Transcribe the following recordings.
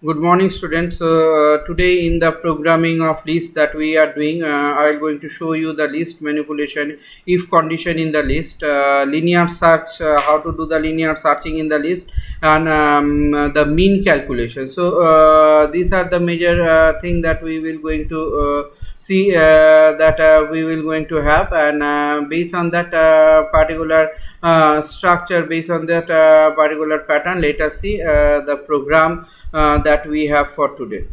Good morning, students. Today in the programming of list that we are doing, I am going to show you the list manipulation, if condition in the list, linear search, how to do the linear searching in the list, and the mean calculation. So these are the major thing that we will going to see that we will going to have, and based on that particular structure, based on that particular pattern, let us see the program that we have for today.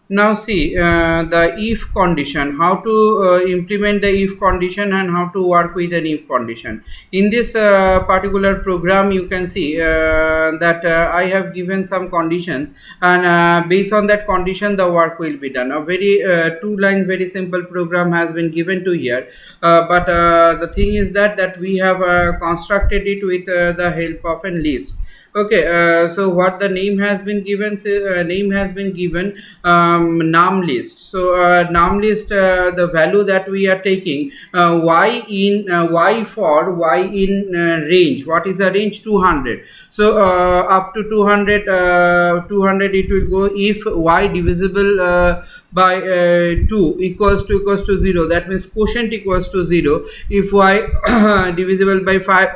Now see the if condition, how to implement the if condition and how to work with an if condition. In this particular program you can see that I have given some conditions, and based on that condition the work will be done. A very two line very simple program has been given to here, but the thing is that we have constructed it with the help of a list. Okay, so what the name has been given, name has been given num list. So num list, the value that we are taking, y in y for y in range. What is the range? 200. So up to 200, 200 it will go if y divisible by 2 equals to 0. That means quotient equals to 0. If y divisible by 5,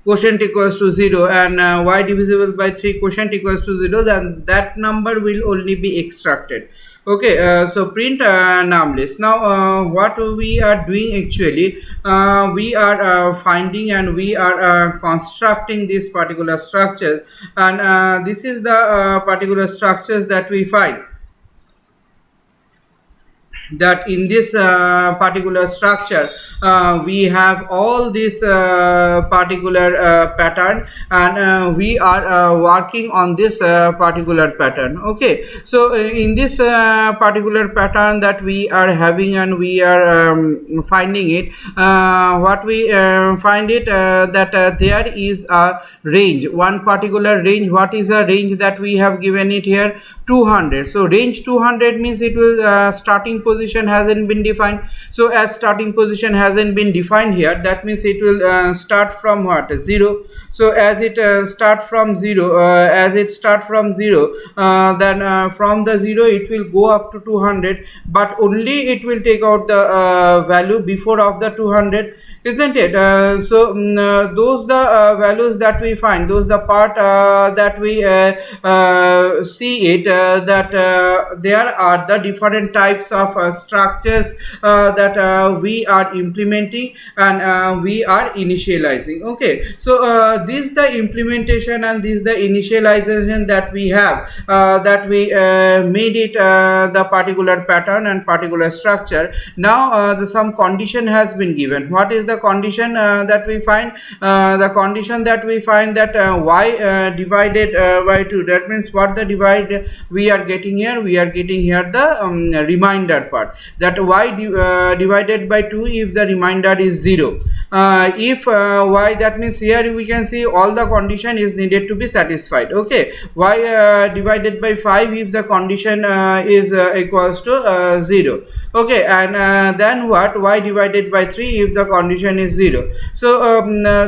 quotient equals to 0, and y divisible by 3, quotient equals to 0, then that number will only be extracted. Okay, so print num list. Now what we are doing actually, we are finding and we are constructing this particular structure, and this is the particular structures that we find, that in this particular structure we have all this particular pattern, and we are working on this particular pattern. Okay, so in this particular pattern that we are having and we are finding it, what we find it, that there is a range, one particular range. What is a range that we have given it here? 200. So range 200 means it will starting position hasn't been defined. So as starting position hasn't been defined here, that means it will start from what? 0. So as it start from 0, then from the 0 it will go up to 200, but only it will take out the value before of the 200, isn't it? So those the values that we find, those the part that we see it, that there are the different types of structures that we are implementing, and we are initializing. Okay, so this the implementation and this the initialization that we have, that we made it the particular pattern and particular structure. Now some condition has been given. What is the condition that we find? The condition that we find, that y divided by 2, that means what the divide we are getting here? We are getting here the remainder part, that y divided by 2 if the remainder is 0. If y, that means here we can see all the condition is needed to be satisfied. Okay, y divided by 5 if the condition is equals to 0. Okay, and then what? Y divided by 3 if the condition is 0. So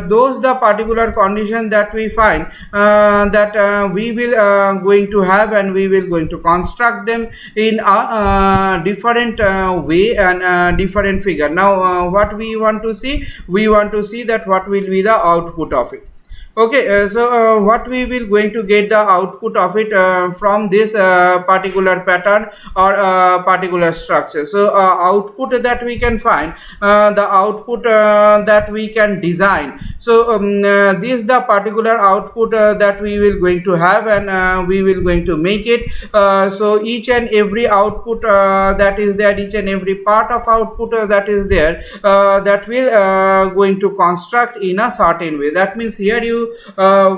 those the particular condition that we find, that we will going to have, and we will going to construct them in a different way and different figure. Now what we want to see? We want to see that what will be the output of it. Okay, so what we will going to get the output of it from this particular pattern or particular structure. So output that we can find, the output that we can design. So this the particular output that we will going to have, and we will going to make it. So each and every output that is there, each and every part of output that is there, that will going to construct in a certain way. That means here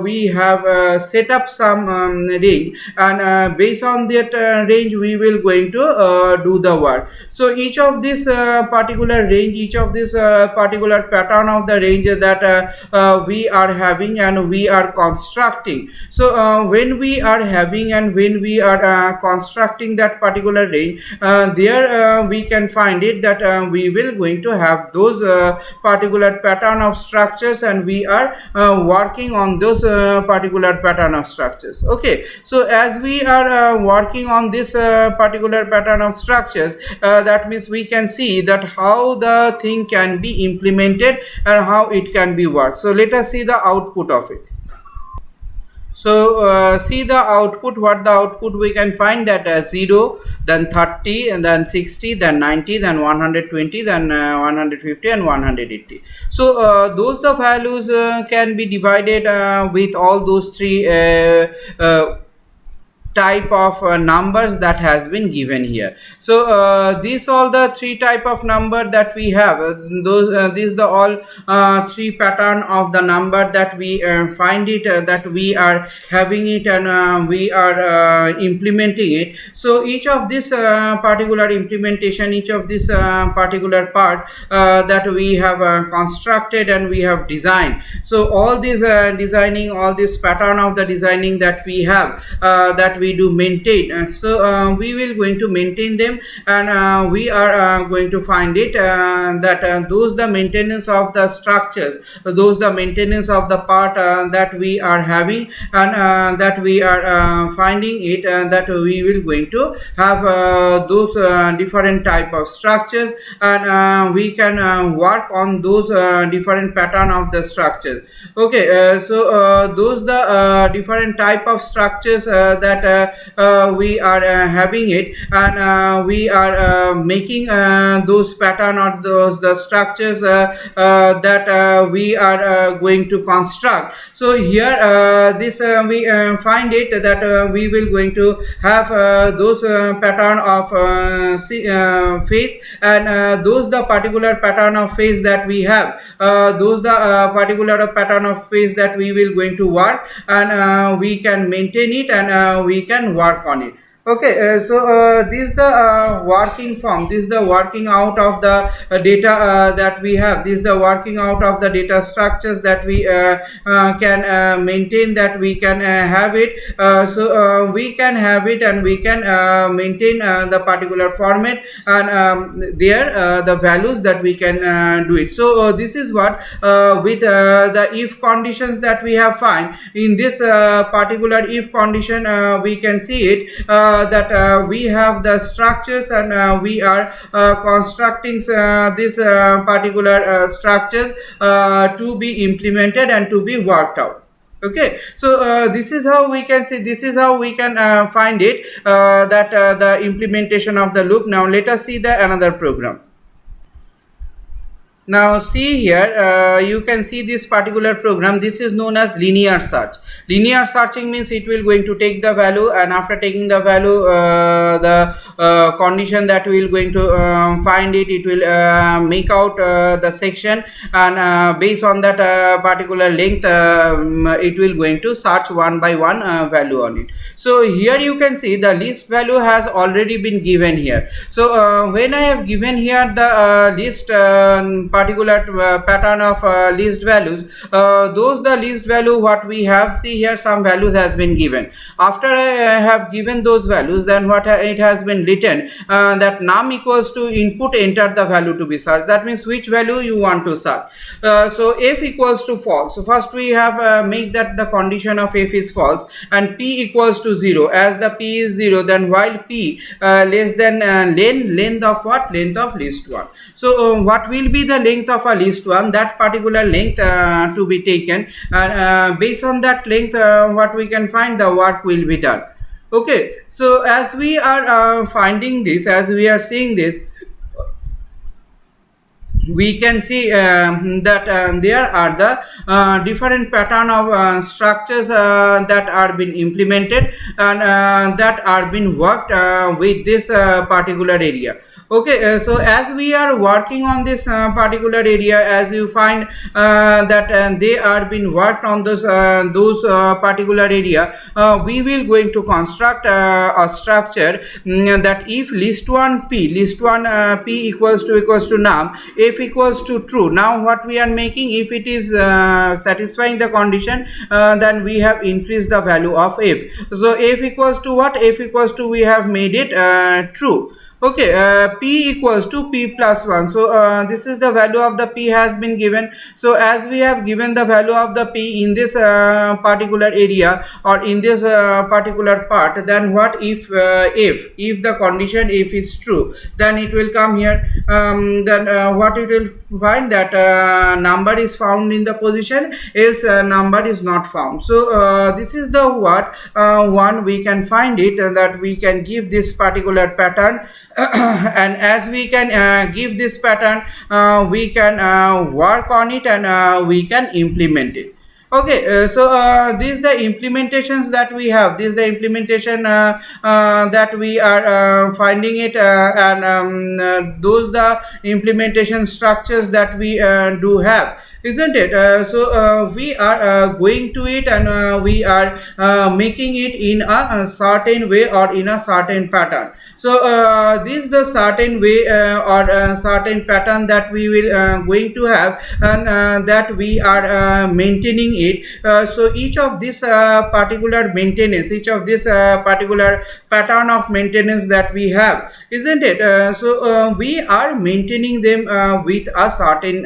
we have set up some range, and based on that range we will going to do the work. So each of this particular range, each of this particular pattern of the range that we are having and we are constructing. So when we are having and when we are constructing that particular range, there we can find it that we will going to have those particular pattern of structures, and we are working working on those particular pattern of structures. Okay, so as we are working on this particular pattern of structures, that means we can see that how the thing can be implemented and how it can be worked. So let us see the output of it. So see the output, what the output we can find, that 0, then 30, and then 60, then 90, then 120, then 150 and 180. So those the values can be divided with all those three type of numbers that has been given here. So these all the three type of number that we have, those these the all three pattern of the number that we find it, that we are having it, and we are implementing it. So each of this particular implementation, each of this particular part that we have constructed and we have designed. So all these designing, all this pattern of the designing that we have, that we do maintain. So we will going to maintain them, and we are going to find it that those the maintenance of the structures, those the maintenance of the part that we are having, and that we are finding it, that we will going to have those different type of structures, and we can work on those different pattern of the structures. Okay, so those the different type of structures that we are having it, and we are making those pattern or those the structures that we are going to construct. So here this we find it that we will going to have those pattern of face, and those the particular pattern of face that we have, those the particular pattern of face that we will going to work, and we can maintain it, and we can work on it. Okay, so this is the working form, this is the working out of the data that we have, this is the working out of the data structures that we can maintain, that we can have it. So we can have it, and we can maintain the particular format, and there the values that we can do it. So this is what with the if conditions that we have find in this particular if condition, we can see it that we have the structures, and we are constructing this particular structures to be implemented and to be worked out. Okay, so this is how we can see, this is how we can find it, that the implementation of the loop. Now let us see the another program. Now see here, you can see this particular program. This is known as linear search. Linear searching means it will going to take the value, and after taking the value, the condition that we will going to find it, it will make out the section, and based on that particular length, it will going to search one by one value on it. So here you can see the list value has already been given here. So when I have given here the list particular pattern of list values, those the list value what we have, see here some values has been given. After I have given those values, then what it has been written, that num equals to input, enter the value to be searched. That means which value you want to search. So f equals to false. So first we have make that the condition of f is false, and p equals to 0. As the p is 0, then while p less than length of what, length of list 1. So what will be the length of a list 1, that particular length to be taken, and based on that length what we can find, the work will be done. Okay, so as we are finding this, as we are seeing this, we can see that there are the different pattern of structures that are been implemented, and that are been worked with this particular area. Okay, so as we are working on this particular area, as you find that they are been worked on those particular area, we will going to construct a structure that if list 1 p, list 1 p equals to num, f equals to true. Now what we are making, if it is satisfying the condition, then we have increased the value of f. So f equals to what, f equals to, we have made it true. Okay, p equals to p plus 1. So this is the value of the p has been given. So as we have given the value of the p in this particular area or in this particular part, then what if the condition if is true, then it will come here. Then what it will find that number is found in the position, else number is not found. So this is the what one we can find it, that we can give this particular pattern and as we can give this pattern, we can work on it and we can implement it. Okay, so these the implementations that we have. This is the implementation that we are finding it, and those the implementation structures that we do have, isn't it? So we are going to it and we are making it in a certain way or in a certain pattern. So this is the certain way or certain pattern that we will going to have, and that we are maintaining it. So each of this particular maintenance, each of this particular pattern of maintenance that we have, isn't it? So we are maintaining them with a certain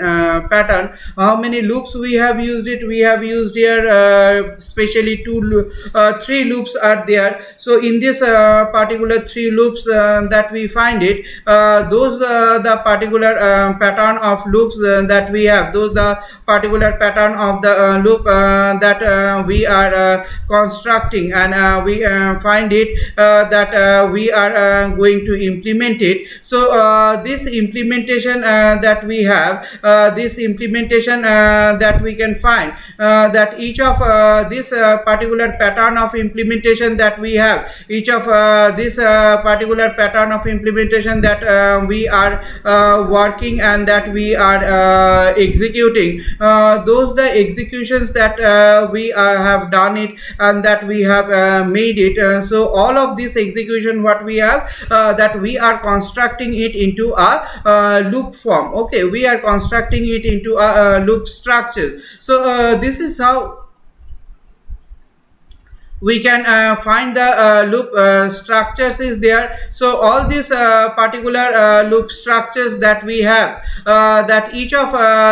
pattern. How many loops we have used it? We have used here especially three loops are there. So in this particular three loops that we find it, those the particular pattern of loops that we have, those the particular pattern of the loop that we are constructing, and we find it that we are going to implement it. So this implementation that we have, this implementation that we can find, that each of this particular pattern of implementation that we have, each of this particular pattern of implementation that we are working and that we are executing, those the executions that we have done it and that we have made it. So all of this execution what we have, that we are constructing it into a loop form. Okay, we are constructing it into a loop structures. So this is how we can find the loop structures is there. So all these particular loop structures that we have, that each of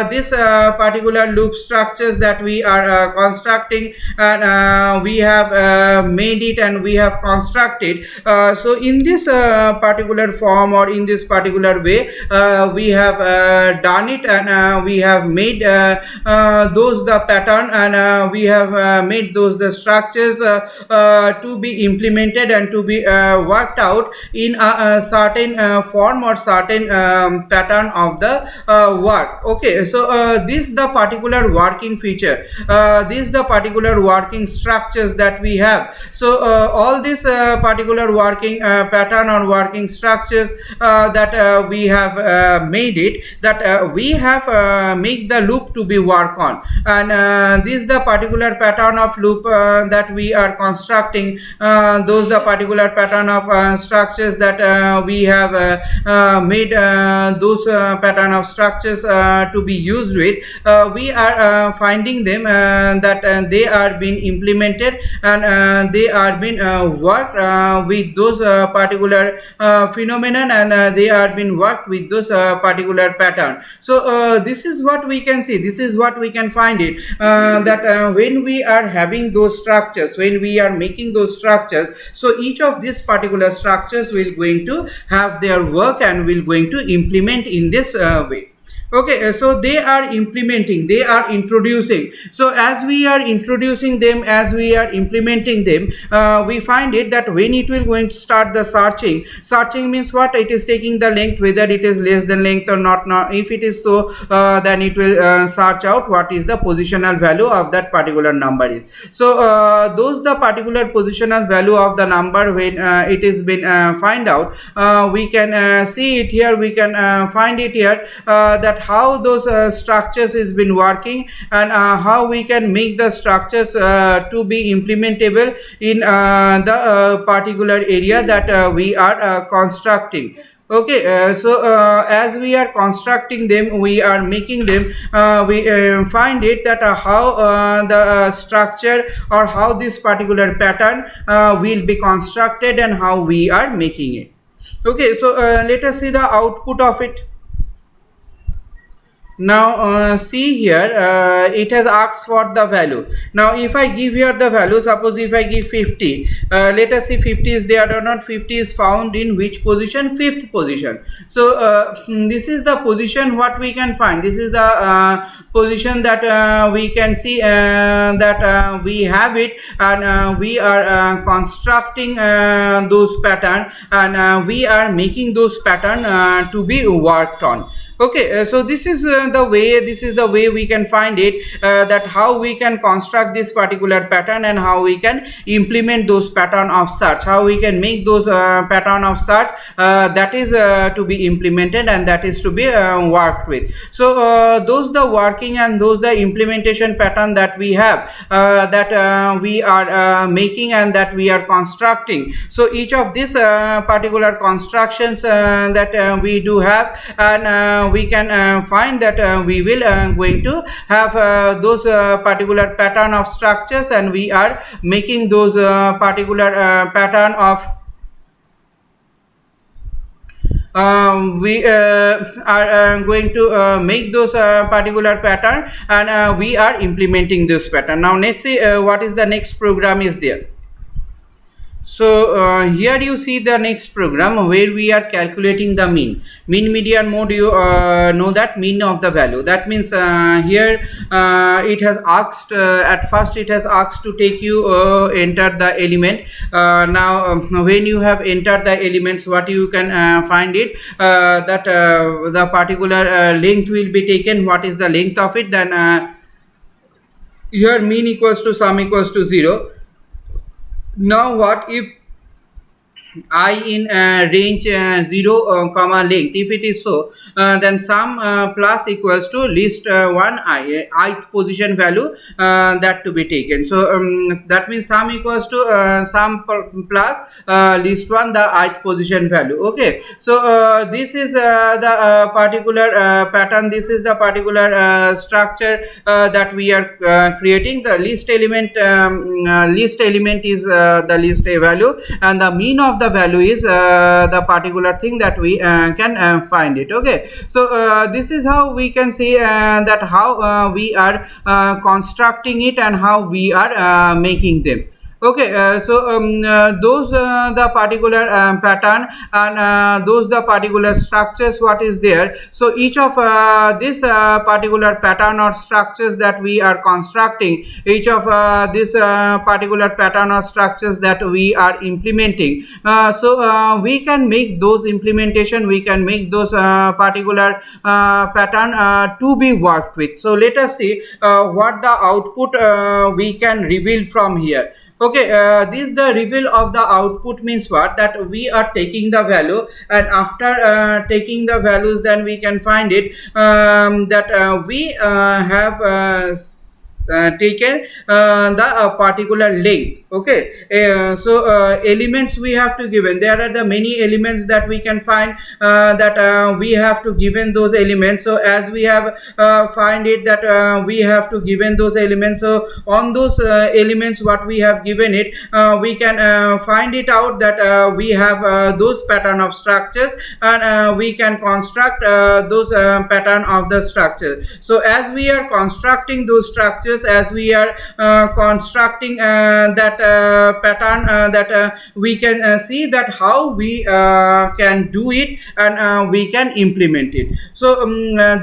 this particular loop structures that we are constructing, and we have made it and we have constructed. So in this particular form or in this particular way, we have done it, and we have made those the pattern, and we have made those the structures to be implemented and to be worked out in a certain form or certain pattern of the work. Okay, so this the particular working feature, this the particular working structures that we have. So all this particular working pattern or working structures that we have made it, that we have make the loop to be work on, and this the particular pattern of loop that we are constructing, those the particular pattern of structures that we have made, those pattern of structures to be used with, we are finding them that they are being implemented, and they are being worked with those particular phenomenon, and they are being worked with those particular pattern. So this is what we can see, this is what we can find it, that when we are having those structures, when we are making those structures, so each of these particular structures will going to have their work and will going to implement in this way. Okay, so they are implementing, they are introducing. So as we are introducing them, as we are implementing them, we find it that when it will going to start the searching means what? It is taking the length, whether it is less than length or not. If it is so, then it will search out what is the positional value of that particular number is. So those the particular positional value of the number, when it is been find out, we can see it here, we can find it here, that how those structures is been working, and how we can make the structures to be implementable in the particular area that we are constructing. Okay, so as we are constructing them, we are making them, we find it that how the structure or how this particular pattern will be constructed and how we are making it. Okay, so let us see the output of it. Now see here, it has asked for the value. Now if I give here the value, suppose if I give 50, let us see 50 is there or not. 50 is found in which position? Fifth position. So this is the position what we can find. This is the position that we can see that we have it, and we are constructing those pattern, and we are making those pattern to be worked on. Okay, so this is the way we can find it, that how we can construct this particular pattern and how we can implement those pattern of search, how we can make those pattern of search that is to be implemented and that is to be worked with. So those the working and those the implementation pattern that we have, that we are making and that we are constructing. So each of these particular constructions that we do have, and we can find that we will going to have those particular pattern of structures, and we are making those particular pattern of we are going to make those particular pattern, and we are implementing this pattern. Now let's see what is the next program is there. So here you see the next program where we are calculating the mean, median, mode. You know that mean of the value. That means here it has asked at first it has asked to take you enter the element. Now when you have entered the elements, what you can find it, that the particular length will be taken. What is the length of it? Then here mean equals to sum equals to 0. Now what if I in range 0 comma length, if it is so, then sum plus equals to least one ith position value that to be taken. So that means sum equals to sum plus least one the ith position value. Okay, so this is the particular pattern, this is the particular structure that we are creating. The least element is the least value, and the mean of the value is the particular thing that we can find it. Okay, so this is how we can see that how we are constructing it and how we are making them. Okay, so those the particular pattern, and those the particular structures what is there. So each of this particular pattern or structures that we are constructing, each of this particular pattern or structures that we are implementing, so we can make those implementation, we can make those particular pattern to be worked with. So let us see what the output we can reveal from here. Okay, this the reveal of the output means what, that we are taking the value, and after taking the values, then we can find it that we have taken the particular length. Okay, so elements we have to given, there are the many elements that we can find that we have to given those elements. So as we have find it that we have to given those elements, so on those elements what we have given it, we can find it out that we have those pattern of structures, and we can construct those pattern of the structure. So as we are constructing those structures, as we are constructing that pattern, that we can see that how we can do it, and we can implement it. So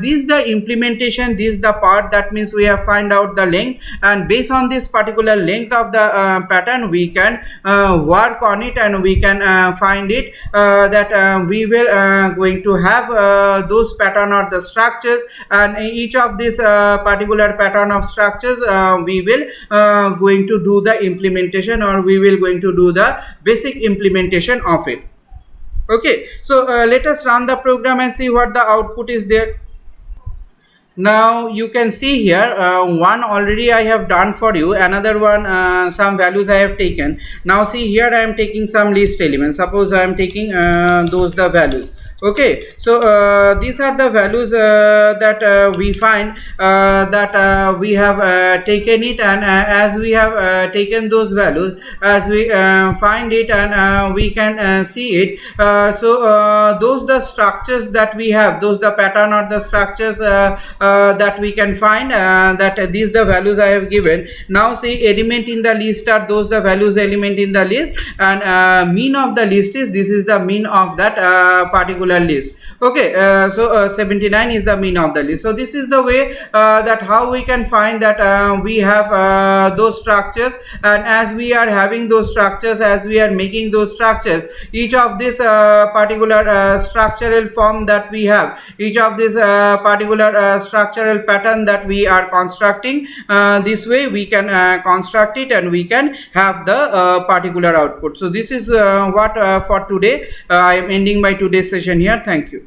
this the implementation, this is the part, that means we have find out the length, and based on this particular length of the pattern, we can work on it, and we can find it that we will going to have those pattern or the structures, and each of this particular pattern of structures we will going to do the implementation, or we will going to do the basic implementation of it. Okay, so let us run the program and see what the output is there. Now you can see here one already I have done for you, another one some values I have taken. Now see here I am taking some list elements. Suppose I am taking those the values. Okay, so these are the values that we find that we have taken it, and as we have taken those values, as we find it, and we can see it. Those the structures that we have, those the pattern or the structures that we can find, that these the values I have given. Now see, element in the list are those the values element in the list, and mean of the list is, this is the mean of that particular list. Okay, 79 is the mean of the list. So this is the way that how we can find that we have those structures, and as we are having those structures, as we are making those structures, each of this particular structural form that we have, each of this particular structural pattern that we are constructing, this way we can construct it, and we can have the particular output. So this is what for today. I am ending my today's session here. Thank you.